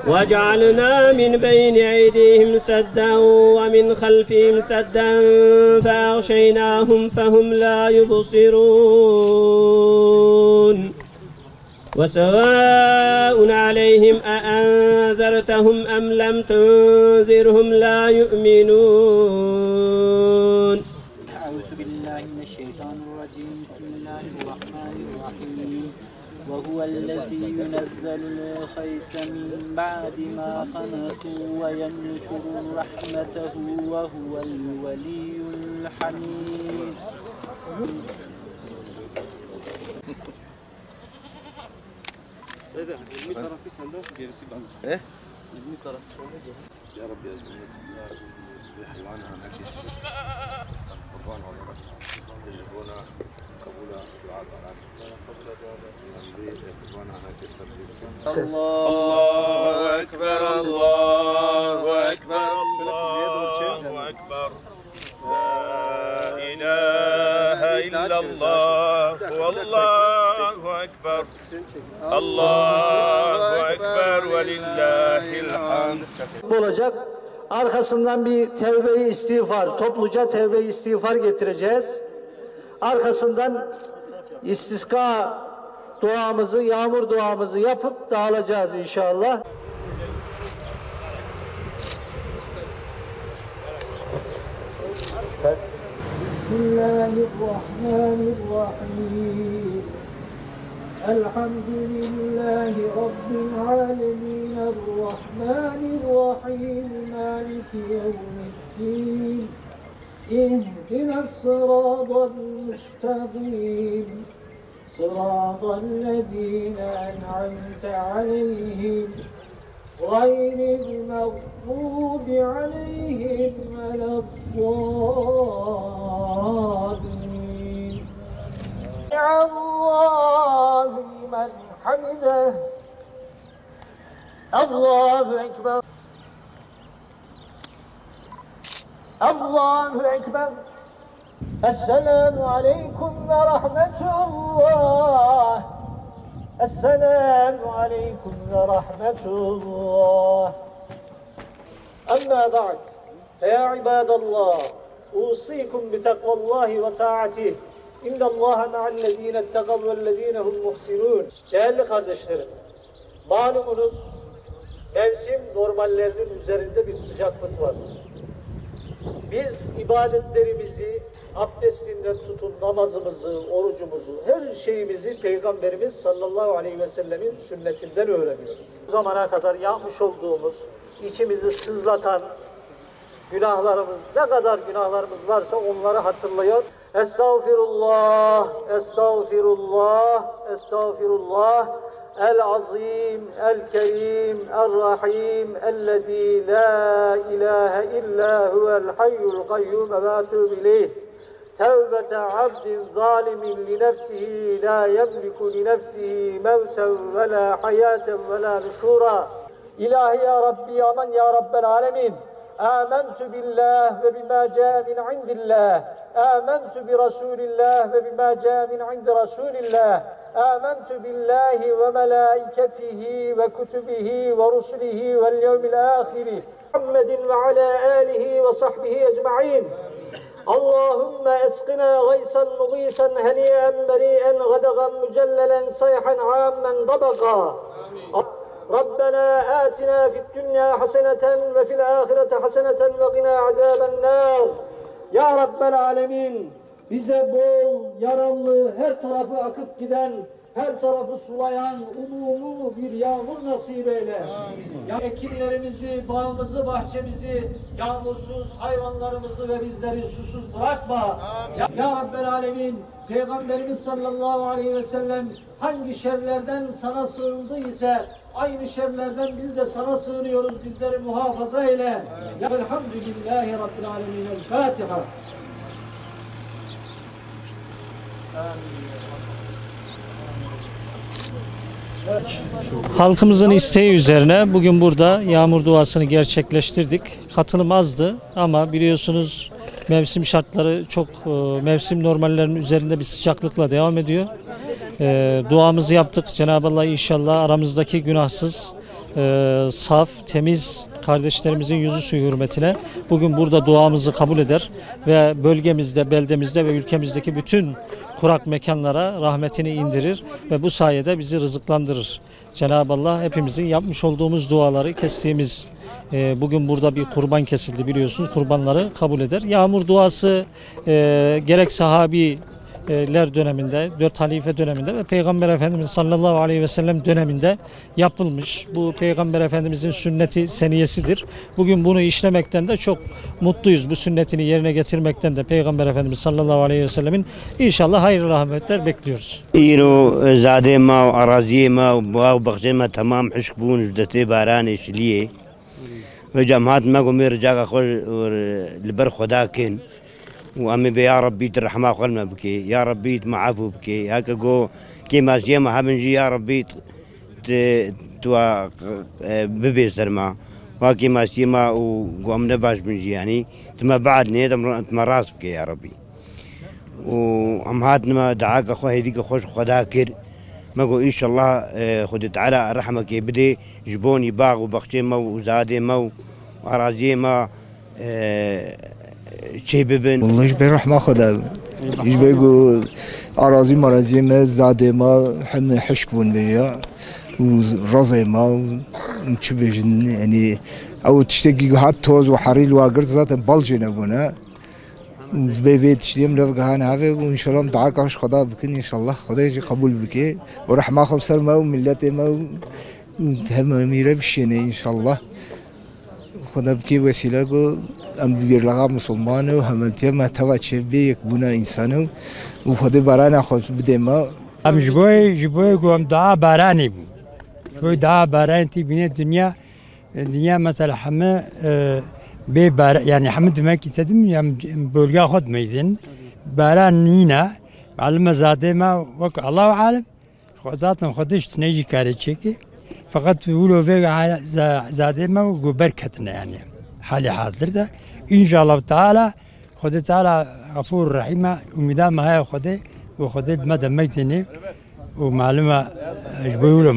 وجعلنا من بين أيديهم سدا ومن خلفهم سدا فأغشيناهم فهم لا يبصرون وسواء عليهم أأنذرتهم أم لم تنذرهم لا يؤمنون. أعوذ بالله من الشيطان الرجيم. بسم الله الرحمن الرحيم. وهو الذي ينزل الغيث من بعد ما قنطوا وينشر رحمته وهو الولي الحميد. Seyda, 20 tarafı senden, gerisi bende. 20 tarafı sonra gerisi. Ya Rabbi yazmayı. Ya Rabbi بحيوانها نكش القرآن والرب يجبون قبول دعاء الله أكبر الله أكبر الله أكبر لا إله إلا الله والله أكبر الله أكبر ولله الحمد. Olacak. Arkasından bir tevbe-i istiğfar, topluca tevbe-i istiğfar getireceğiz. Arkasından istisqa duamızı, yağmur duamızı yapıp dağılacağız inşallah. Bismillahirrahmanirrahim. Elhamdülillahi Rabbil alemin. Errahmanirrahim. Maliki yevmiddin. İhdinas-sıratal müstakîm. Sıratallezîne en'amte aleyhim. Gayril mağdûbi aleyhim veleddâllîn. Allahu limen hamideh. Allahu ekber. Allahu ekber. Esselamu aleyküm ve rahmetullah. Esselamu aleyküm ve rahmetullah. Amma ba'd. Ya ibadallah. Usikum bi takvallahi ve taatih. İnnallâhe ma'allezîne ettegav vellezîne hum muhsinûn. Değerli kardeşlerim, malumunuz mevsim normallerinin üzerinde bir sıcaklık var. Biz ibadetlerimizi, abdestinden tutun namazımızı, orucumuzu, her şeyimizi Peygamberimiz sallallahu aleyhi ve sellemin sünnetinden öğreniyoruz. Bu zamana kadar yapmış olduğumuz, içimizi sızlatan günahlarımız, ne kadar günahlarımız varsa onları hatırlıyor. Estağfirullah, estağfirullah, estağfirullah. El-Azim, El-Kerim, El-Rahim, ellezî la ilahe illa huvel hayyul kayyum ve etûbü ileyh. Tevbete abdin zalimin li nefsihi la yemliku li nefsihi mevten ve la hayaten ve la nüşûra. İlahi ya Rabbi, aman ya Rabbel alemin. Âmentü billah ve bimâ câe min indillah. Âmentü bi Rasûlillah ve bimâ câe min indi Rasûlillah. Âmentü billahi ve melâiketihi ve kutubihi ve rusulihi vel yevmil âhiri. Muhammedin ve alâ âlihi ve sahbihi ecma'in. Allahümme esqina gaysan mugîsan heniyen beri'en gadagan mücellelen sayhan âmmen dabaka. Rabbena atina fid dünya haseneten ve fil ahirete haseneten ve gina azâbennâr. Ya Rabbel alemin, bize bol, yararlı, her tarafı akıp giden, her tarafı sulayan, umumu bir yağmur nasip eyle. Ya ekinlerimizi, bağımızı, bahçemizi, yağmursuz, hayvanlarımızı ve bizleri susuz bırakma. Ya Rabbel alemin, Peygamberimiz sallallahu aleyhi ve sellem hangi şerlerden sana sığındı ise aynı şerlerden biz de sana sığınıyoruz, bizleri muhafaza eyle. Ya elhamdülillahi Rabbil alemin. El Fatiha. Halkımızın isteği üzerine bugün burada yağmur duasını gerçekleştirdik. Katılım azdı ama biliyorsunuz mevsim şartları çok mevsim normallerinin üzerinde bir sıcaklıkla devam ediyor. Duamızı yaptık. Cenab-ı Allah inşallah aramızdaki günahsız saf, temiz kardeşlerimizin yüzü suyu hürmetine bugün burada duamızı kabul eder ve bölgemizde, beldemizde ve ülkemizdeki bütün kurak mekanlara rahmetini indirir ve bu sayede bizi rızıklandırır. Cenab-ı Allah hepimizin yapmış olduğumuz duaları, kestiğimiz bugün burada bir kurban kesildi biliyorsunuz, kurbanları kabul eder. Yağmur duası gerek sahabiler döneminde, 4 halife döneminde ve Peygamber Efendimiz sallallahu aleyhi ve sellem döneminde yapılmış. Bu Peygamber Efendimizin sünneti seniyesidir. Bugün bunu işlemekten de çok mutluyuz. Bu sünnetini yerine getirmekten de Peygamber Efendimiz sallallahu aleyhi ve sellemin inşallah hayırlı rahmetler bekliyoruz. İro zade ma araziye ma bağ bahçema tamam hışk bun üzdeti barani şiliye ve cemaat ma gomir jaga khol liber khuda kin وأمي يا ربي ترحمها قلنا بكي يا ربي معافو بكي هكا جو كيما زيما هبنجي يا ربي توا ببي سرما وكيما سيما وقوم نباش بنجي يعني تما بعد نيت تما راس بكي يا ربي وأم هاتنا دعاك أخو هذيك خوش خداكر ما قو إن شاء الله خد تعالى رحمك بدي جبوني باغ وبختي ما وزادي ما وأراضي ما چه ببین؟ والله إيش برحمة خدا إيش بيقول أراضي مرازي ما زادي ما هم حشكون بيا ورزي ما وش بيجن يعني أو تشتكي حتى توز وحريل واقرت ذات بلجنا بنا وبيت تشتيم رفقة هنا هذا وإن شاء الله دعاك عش خدا بكن إن شاء الله خدا يجي قبول بك ورحمة خبصر ما وملتي ما هم ميرة بشيني إن شاء الله خدا بكي وسيلة ام بیرلغا مسلمانو همانتی ما توجه به یک بنا انسانو و خود باران خود بده ما ام جبوی گم دعا بارانی بود شوی دعا بارانی تی بینه دنیا مثلا همه به بار yani همه demek istedim ya bölge خود میزن باران نینا علم زاده ما وک الله عالم zaten خودش تنجی کاری چکی فقط ولو في زاده ما و برکتنا yani حالي حاضر ده إن شاء الله تعالى خد تعالى غفور رحيمة ومدام هاي خده وخده بمدى ميتني ومعلومة ايش بيقولوا